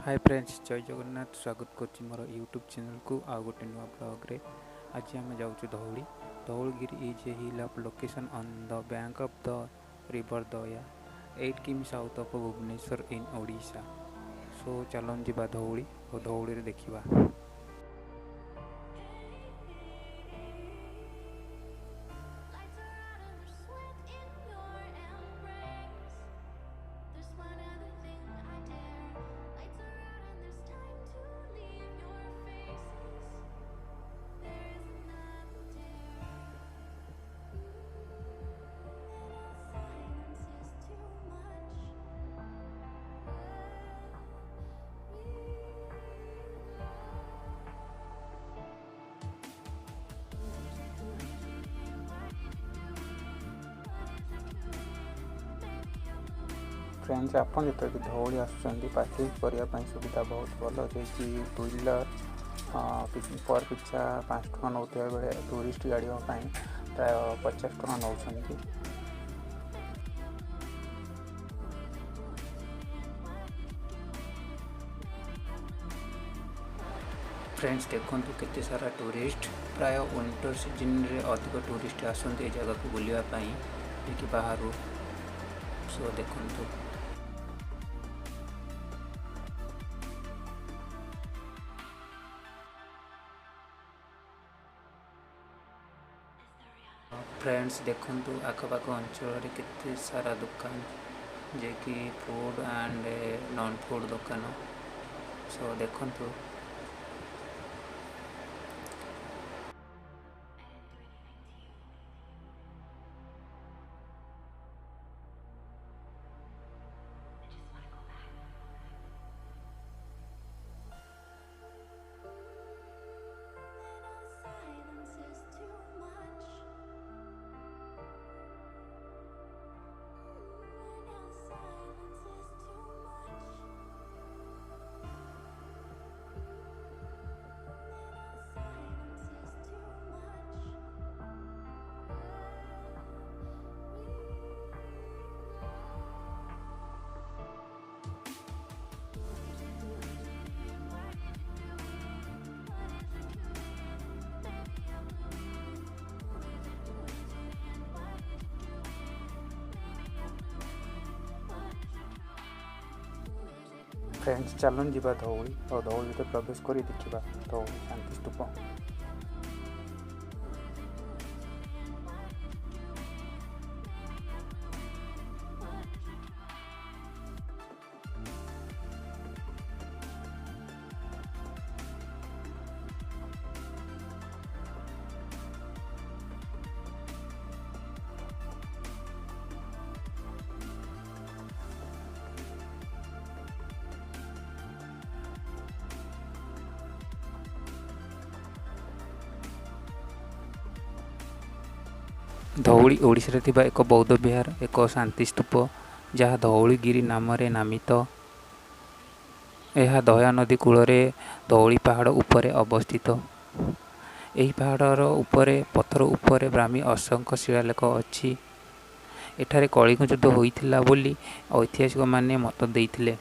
Hi friends, जय जगन्नाथ। स्वागत करुच्ची मोर YouTube channel को आउ गोटे नुआ ब्लॉग। आज आम जाऊँ Dhauli. Dhauligiri is a hill of location on the bank of the river Daya 8 किमी south of Bhubaneswar in Odisha. So चलन जी धौली और धौली देखा। फ्रेंड्स, आप जो धौली आसुँच पार्किंग करने सुविधा बहुत भल जे टू व्हीलर पर पिछा 5 टका नौ बेले टूरिस्ट गाड़ी प्राय 50 टका नौ। फ्रेंड्स, देखो केते सारा टूरिस्ट प्राय विंटर सीजन रे अधिक टूरिस्ट आसते जगह को बुलायापी बाहर। सो देखो फ्रेंड्स, देखो आखपाख अंचल केते सारा दुकान जे कि फूड एंड नॉन फूड दुकान। सो देखो फ्रेंड्स, चलन जी धौली और धौली तो प्रवेश कर देखा धौली शांति स्तूप। धौली ओडिशा रे एक बौद्ध विहार, एक शांति स्तूप जहाँ धौलीगिरी नाम नामित। यह दया नदी कूल धौली पहाड़ उपर अवस्थित। यही पहाड़ उपरे पत्थर उपरे ब्राह्मी असंख्य शिलालेख अच्छी। एठारे कलिंग युद्ध होइथिला बोली ऐतिहासिक माने मत देइथिले।